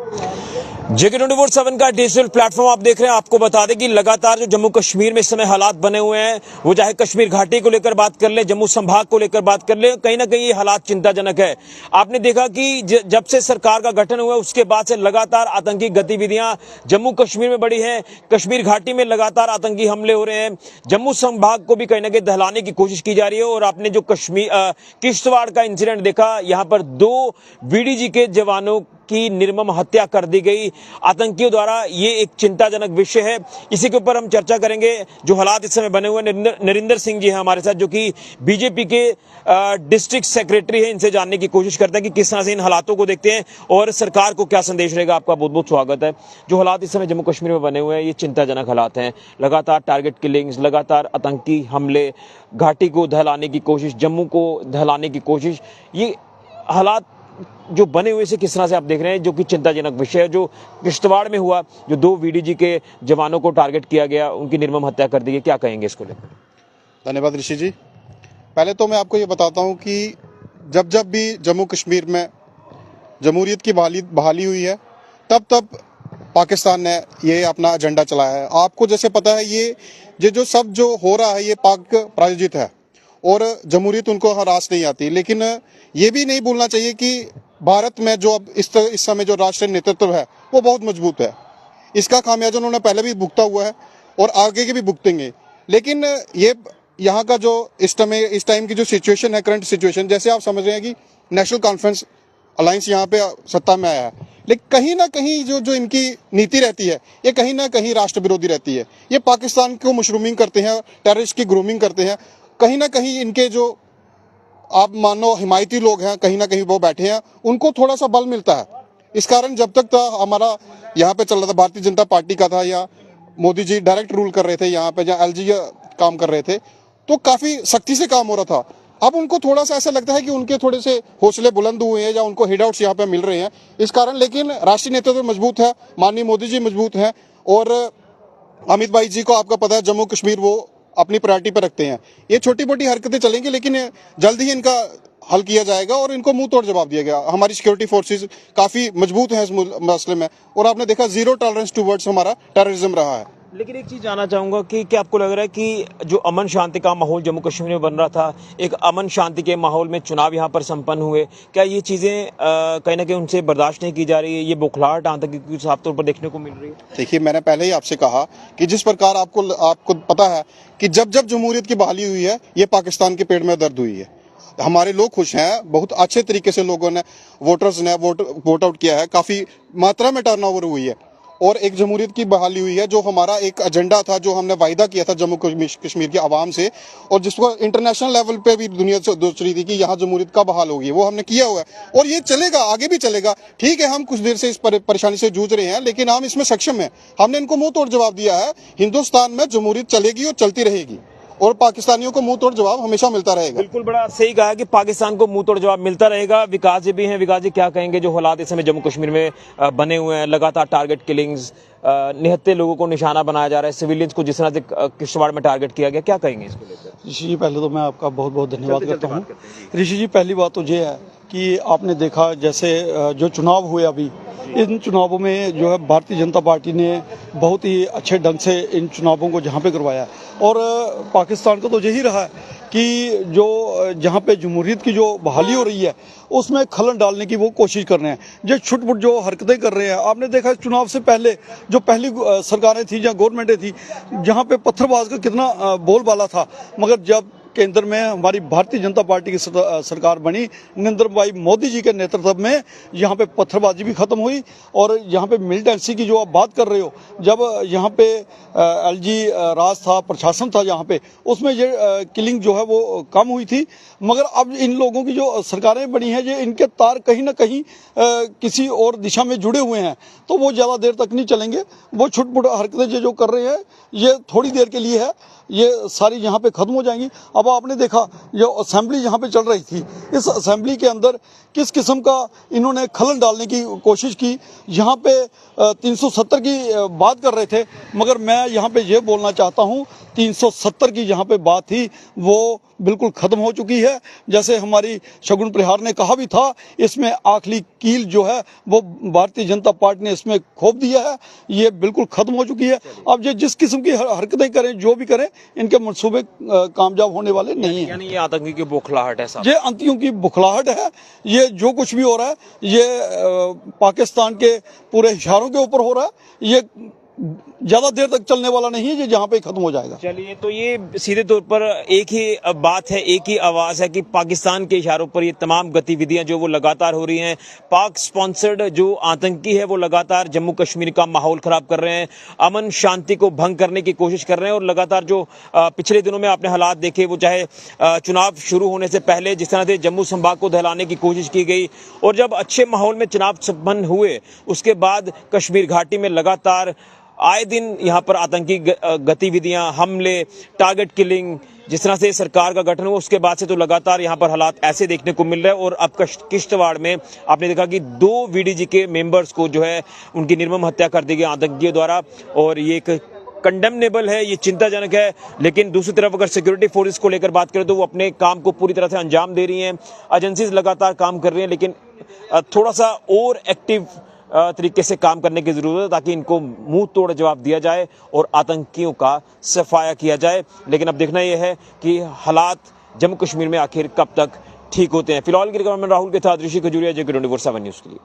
JK24/7 का digital platform आप देख रहे हैं। आपको बता दें कि लगातार जो जम्मू कश्मीर में इस समय हालात बने हुए हैं, वो चाहे कश्मीर घाटी को लेकर बात कर ले, जम्मू संभाग को लेकर बात कर ले, कहीं ना कहीं ये हालात चिंताजनक है। आपने देखा कि जब से सरकार का गठन हुआ उसके बाद से लगातार आतंकी गतिविधियां जम्मू कश्मीर में बढ़ी हैं। कश्मीर घाटी में लगातार आतंकी हमले हो रहे हैं। जम्मू संभाग को भी कहीं ना कहीं दहलाने की कोशिश की जा रही है। और आपने जो किश्तवाड़ का इंसिडेंट देखा, यहां पर 2 बीडीजी के जवानों की निर्मम हत्या कर दी गई आतंकियों द्वारा। ये एक चिंताजनक विषय है। इसी के ऊपर हम चर्चा करेंगे। जो हालात इस समय बने हुए हैं, नरिंदर सिंह जी हैं हमारे साथ, जो कि बीजेपी के डिस्ट्रिक्ट सेक्रेटरी हैं। इनसे जानने की कोशिश करते हैं कि किस तरह से इन हालातों को देखते हैं और सरकार को क्या संदेश रहेगा। आपका बहुत बहुत स्वागत है। जो हालात इस समय जम्मू कश्मीर में बने हुए हैं, ये चिंताजनक हालात हैं। लगातार टारगेट किलिंग्स, लगातार आतंकी हमले, घाटी को दहलाने की कोशिश, जम्मू को दहलाने की कोशिश, ये हालात जो बने हुए से किस तरह से आप देख रहे हैं, जो कि चिंताजनक विषय है। जो किश्तवाड़ में हुआ, जो 2 बीडीजी के जवानों को टारगेट किया गया, उनकी निर्मम हत्या कर दी गई, क्या कहेंगे इसको लेकर? धन्यवाद ऋषि जी। पहले तो मैं आपको ये बताता हूँ कि जब जब भी जम्मू कश्मीर में जमहूरियत की बहाली हुई है, तब तब पाकिस्तान ने ये अपना एजेंडा चलाया है। आपको जैसे पता है, ये जो सब जो हो रहा है, ये पाक प्रायोजित है और जमहूरियत उनको हरास नहीं आती। लेकिन ये भी नहीं भूलना चाहिए कि भारत में जो अब इस समय जो राष्ट्रीय नेतृत्व है, वो बहुत मजबूत है। इसका खामियाजा उन्होंने पहले भी भुगता हुआ है और आगे के भी भुगतेंगे। लेकिन ये यहाँ का जो इस टाइम की जो सिचुएशन है, करंट सिचुएशन, जैसे आप समझ रहे हैं कि नेशनल कॉन्फ्रेंस अलायंस यहाँ पे सत्ता में आया है, लेकिन कहीं ना कहीं जो इनकी नीति रहती है, ये कहीं ना कहीं राष्ट्र विरोधी रहती है। ये पाकिस्तान को मशरूमिंग करते हैं, टेररिस्ट की ग्रूमिंग करते हैं। कहीं ना कहीं इनके जो आप मानो हिमायती लोग हैं, कहीं ना कहीं वो बैठे हैं, उनको थोड़ा सा बल मिलता है। इस कारण जब तक था हमारा यहाँ पे चल रहा था, भारतीय जनता पार्टी का था, या मोदी जी डायरेक्ट रूल कर रहे थे यहाँ पे, जहाँ एलजी काम कर रहे थे, तो काफी सख्ती से काम हो रहा था। अब उनको थोड़ा सा ऐसा लगता है कि उनके थोड़े से हौसले बुलंद हुए हैं, या उनको हिडआउट्स यहाँ पे मिल रहे हैं इस कारण। लेकिन राष्ट्रीय नेतृत्व मजबूत है, माननीय मोदी जी मजबूत हैं, और अमित भाई जी को आपका पता है, जम्मू कश्मीर वो अपनी प्रायोरिटी पर रखते हैं। ये छोटी मोटी हरकतें चलेंगी, लेकिन जल्द ही इनका हल किया जाएगा और इनको मुंह तोड़ जवाब दिया गया। हमारी सिक्योरिटी फोर्सेस काफी मजबूत हैं इस मसले में, और आपने देखा 0 टॉलरेंस टुवर्ड्स हमारा टेररिज्म रहा है। लेकिन एक चीज जानना चाहूंगा कि क्या आपको लग रहा है कि जो अमन शांति का माहौल जम्मू कश्मीर में बन रहा था, एक अमन शांति के माहौल में चुनाव यहाँ पर संपन्न हुए, क्या ये चीजें कहीं ना कहीं उनसे बर्दाश्त नहीं की जा रही है? ये बौखलाहट आतंकी की साफ तौर पर देखने को मिल रही है। देखिए, मैंने पहले ही आपसे कहा कि जिस प्रकार आपको पता है कि जब जब जमहूरियत की बहाली हुई है, ये पाकिस्तान के पेट में दर्द हुई है। हमारे लोग खुश हैं, बहुत अच्छे तरीके से लोगों ने, वोटर्स ने वोट आउट किया है, काफी मात्रा में टर्नओवर हुई है, और एक जमहूरियत की बहाली हुई है। जो हमारा एक एजेंडा था, जो हमने वायदा किया था जम्मू कश्मीर की आवाम से, और जिसको इंटरनेशनल लेवल पे भी दुनिया से सोच रही थी कि यहाँ जमहूरियत का बहाल होगी, वो हमने किया हुआ है और ये चलेगा, आगे भी चलेगा। ठीक है, हम कुछ देर से इस परेशानी से जूझ रहे हैं, लेकिन हम इसमें सक्षम हैं। हमने इनको मुंह तोड़ जवाब दिया है। हिंदुस्तान में जमहूरियत चलेगी और चलती रहेगी, और पाकिस्तानियों को मुंह तोड़ जवाब हमेशा मिलता रहेगा। बिल्कुल, बड़ा सही कहा कि पाकिस्तान को मुंह तोड़ जवाब मिलता रहेगा। विकास जी भी हैं। विकास जी, क्या कहेंगे जो हालात इस समय जम्मू कश्मीर में बने हुए हैं? लगातार टारगेट किलिंग्स, निहत्थे लोगों को निशाना बनाया जा रहा है, सिविलियंस को जिस तरह से किश्तवाड़ में टारगेट किया गया, क्या कहेंगे इसको लेकर? ऋषि जी, पहले तो मैं आपका बहुत बहुत धन्यवाद करता हूँ। ऋषि जी, पहली बात तो ये है कि आपने देखा जैसे जो चुनाव हुए अभी, इन चुनावों में जो है भारतीय जनता पार्टी ने बहुत ही अच्छे ढंग से इन चुनावों को जहाँ पे करवाया, और पाकिस्तान का तो यही रहा है कि जो जहाँ पे जमहूरियत की जो बहाली हो रही है, उसमें खलन डालने की वो कोशिश कर रहे हैं। जो छुटपुट जो हरकतें कर रहे हैं, आपने देखा चुनाव से पहले जो पहली सरकारें थी, जहाँ गवर्नमेंटें थी, जहाँ पे पत्थरबाज का कितना बोलबाला था, मगर जब केंद्र में हमारी भारतीय जनता पार्टी की सरकार बनी, नरेंद्र भाई मोदी जी के नेतृत्व में, यहाँ पे पत्थरबाजी भी खत्म हुई। और यहाँ पे मिलिटेंसी की जो आप बात कर रहे हो, जब यहाँ पे एलजी राज था, प्रशासन था यहाँ पे, उसमें ये किलिंग जो है वो कम हुई थी। मगर अब इन लोगों की जो सरकारें बनी हैं, ये इनके तार कहीं ना कहीं किसी और दिशा में जुड़े हुए हैं, तो वो ज़्यादा देर तक नहीं चलेंगे। वो छुटपुट हरकतें जो कर रहे हैं, ये थोड़ी देर के लिए है। ये सारी यहाँ पे खत्म हो जाएंगी। अब आपने देखा जो असेंबली यहाँ पे चल रही थी, इस असेंबली के अंदर किस किस्म का इन्होंने खलल डालने की कोशिश की। यहाँ पे 370 की बात कर रहे थे, मगर मैं यहाँ पे ये बोलना चाहता हूँ 370 की यहाँ पे बात थी वो बिल्कुल खत्म हो चुकी है। जैसे हमारी शगुन परिहार ने कहा भी था, इसमें आखिरी कील जो है वो भारतीय जनता पार्टी ने इसमें खोप दिया है, ये बिल्कुल खत्म हो चुकी है। अब ये जिस किस्म की हरकतें करें, जो भी करें, इनके मंसूबे कामयाब होने वाले नहीं है। यानी ये आतंकी की बौखलाहट है साहब। ये आतंकियों की बुखलाहट है। ये जो कुछ भी हो रहा है ये पाकिस्तान के पूरे इशारों के ऊपर हो रहा है। ये ज्यादा देर तक चलने वाला नहीं है, ये जहाँ पे खत्म हो जाएगा। चलिए, तो ये सीधे तौर पर एक ही बात है, एक ही आवाज है कि पाकिस्तान के इशारों पर ये तमाम गतिविधियां जो वो लगातार हो रही हैं, पाक स्पॉन्सर्ड जो आतंकी है वो लगातार जम्मू कश्मीर का माहौल खराब कर रहे हैं, अमन शांति को भंग करने की कोशिश कर रहे हैं। और लगातार जो पिछले दिनों में आपने हालात देखे, वो चाहे चुनाव शुरू होने से पहले जिस तरह से जम्मू संभाग को दहलाने की कोशिश की गई, और जब अच्छे माहौल में चुनाव संपन्न हुए उसके बाद कश्मीर घाटी में लगातार आए दिन यहाँ पर आतंकी गतिविधियां, हमले, टारगेट किलिंग, जिस तरह से सरकार का गठन हुआ उसके बाद से तो लगातार यहाँ पर हालात ऐसे देखने को मिल रहे हैं। और अब किश्तवाड़ में आपने देखा कि 2 वीडीजी के मेंबर्स को जो है उनकी निर्मम हत्या कर दी गई आतंकियों द्वारा, और ये एक कंडेमनेबल है, ये चिंताजनक है। लेकिन दूसरी तरफ अगर सिक्योरिटी फोर्सेस को लेकर बात करें तो वो अपने काम को पूरी तरह से अंजाम दे रही हैं, एजेंसीज लगातार काम कर रही हैं, लेकिन थोड़ा सा और एक्टिव तरीके से काम करने की जरूरत है ताकि इनको मुंह तोड़ जवाब दिया जाए और आतंकियों का सफाया किया जाए। लेकिन अब देखना यह है कि हालात जम्मू कश्मीर में आखिर कब तक ठीक होते हैं। फिलहाल के लिए मैं राहुल के साथ ऋषि खजूरिया, J24/7 न्यूज के लिए।